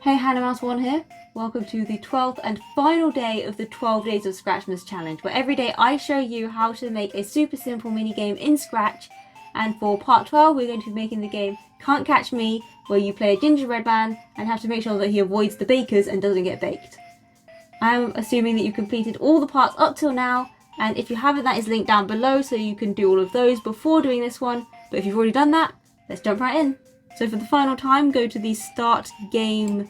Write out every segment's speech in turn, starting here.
Hey, Hannah Mouse 1 here. Welcome to the 12th and final day of the 12 Days of Scratchmas challenge, where every day I show you how to make a super simple mini game in Scratch. And for part 12, we're going to be making the game Can't Catch Me, where you play a gingerbread man and have to make sure that he avoids the bakers and doesn't get baked. I'm assuming that you've completed all the parts up till now, and if you haven't, that is linked down below so you can do all of those before doing this one. But if you've already done that, let's jump right in. So for the final time, go to the Start Game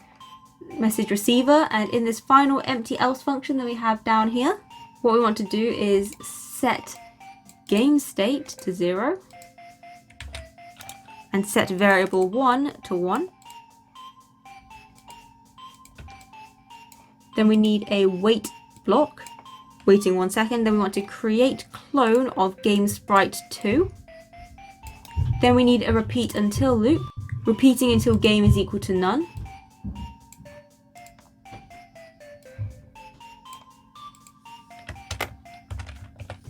message receiver, and in this final empty else function that we have down here, what we want to do is set game state to 0 and set variable 1 to 1. Then we need a wait block, waiting 1 second. Then we want to create clone of game sprite 2. Then we need a repeat until loop, repeating until game is equal to none.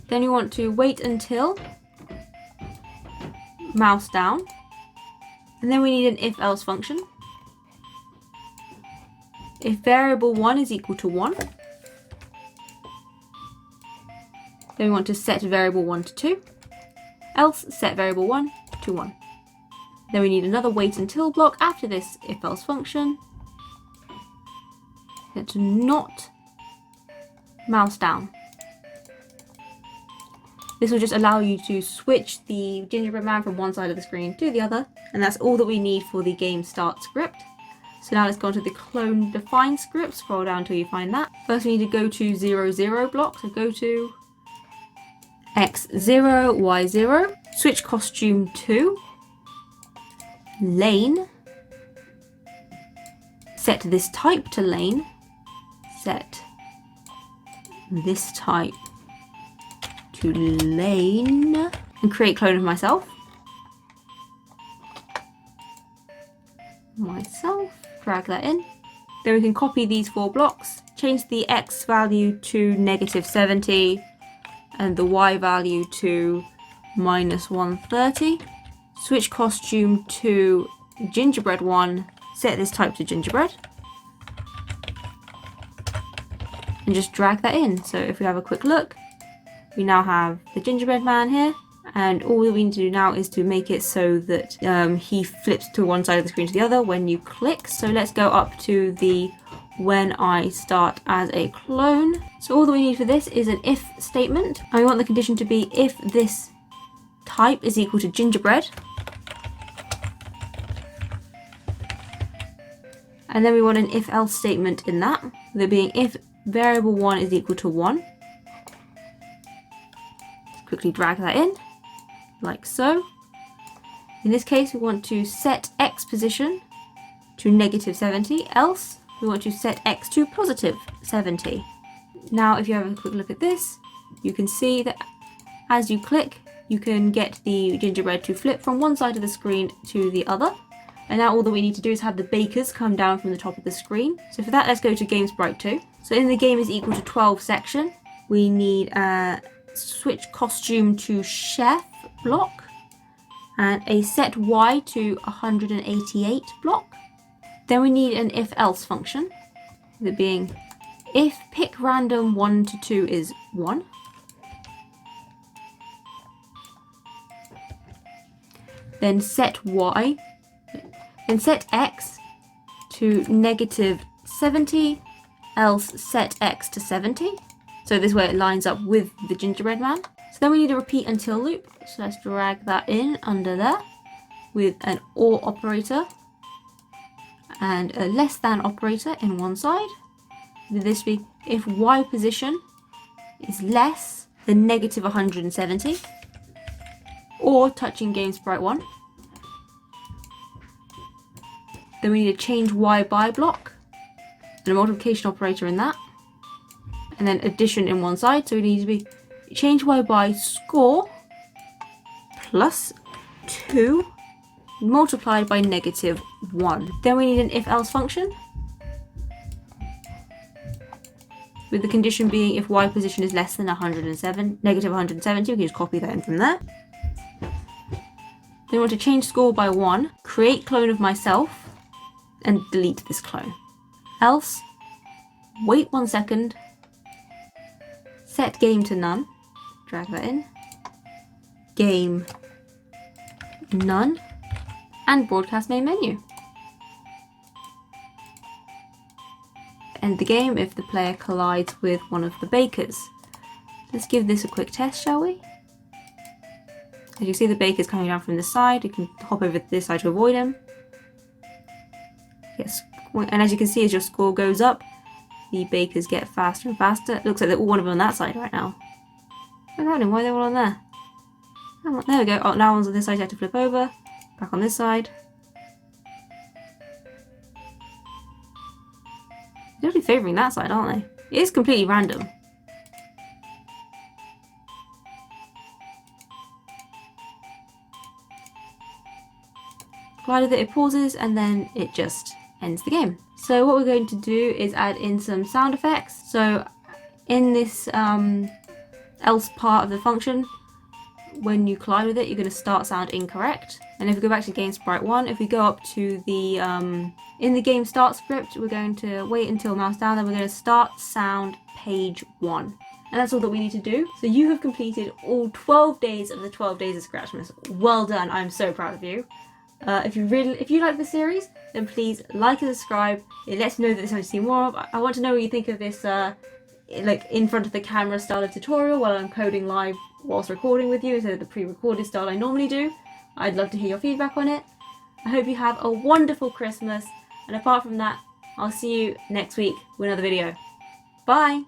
Then we want to wait until mouse down. And then we need an if else function. If variable 1 is equal to 1, then we want to set variable 1 to 2, else set variable 1 to 1. Then we need another wait until block after this if else function. Set to not mouse down. This will just allow you to switch the gingerbread man from one side of the screen to the other, and that's all that we need for the game start script. So now let's go on to the clone define script. Scroll down till you find that. First we need to go to 0, 0 block. So go to x0, y0, switch costume to lane, set this type to lane, set this type to lane, and create clone of myself. Drag that in. Then we can copy these 4 blocks, change the x value to -70 and the y value to -130. Switch costume to gingerbread 1, set this type to gingerbread, and just drag that in. So if we have a quick look, we now have the gingerbread man here, and all we need to do now is to make it so that he flips to one side of the screen to the other when you click. So let's go up to the when I start as a clone. So all that we need for this is an if statement, and we want the condition to be if this type is equal to gingerbread, and then we want an if else statement in that, there being if variable 1 is equal to 1. Quickly drag that in, like so. In this case, we want to set x position to -70, else we want to set x to +70. Now, if you have a quick look at this, you can see that as you click, you can get the gingerbread to flip from one side of the screen to the other. And now all that we need to do is have the bakers come down from the top of the screen. So for that, let's go to game sprite 2. So in the game is equal to 12 section, we need a switch costume to chef block and a set y to 188 block. Then we need an if else function, that being if pick random 1 to 2 is 1, then set y, then set x to -70, else set x to 70. So this way it lines up with the gingerbread man. So then we need a repeat until loop. So let's drag that in under there with an or operator and a less than operator in one side. Then this be if y position is less than -170 or touching game sprite 1. Then we need a change y by block and a multiplication operator in that, and then addition in one side. So we need to be change y by score plus 2 multiplied by -1. Then we need an if else function, with the condition being if y position is less than -170, we can just copy that in from there. Then we want to change score by 1, create clone of myself, and delete this clone. Else, wait 1 second, set game to none, drag that in, game none, and broadcast main menu. End the game if the player collides with one of the bakers. Let's give this a quick test, shall we? As you see, the baker's coming down from this side. You can hop over to this side to avoid him. Yes, and as you can see, as your score goes up, the bakers get faster and faster. It looks like they're all one of them on that side right now. What's happening? Why are they all on there? Oh, there we go. Oh, now one's on this side, you have to flip over. Back on this side. They're really favouring that side, aren't they? It is completely random. Collide with it, it pauses, and then it just ends the game. So what we're going to do is add in some sound effects. So in this else part of the function, when you collide with it, you're going to start sound incorrect. And if we go back to game sprite 1, if we go up to the in the game start script, we're going to wait until mouse down, then we're going to start sound page 1. And that's all that we need to do. So you have completed all 12 days of the 12 days of Scratchmas. Well done, I'm so proud of you. If you like the series, then please like and subscribe. It lets me know that there's something to see more of. I want to know what you think of this like in front of the camera style of tutorial while I'm coding live whilst recording with you instead of the pre-recorded style I normally do. I'd love to hear your feedback on it. I hope you have a wonderful Christmas, and apart from that, I'll see you next week with another video. Bye!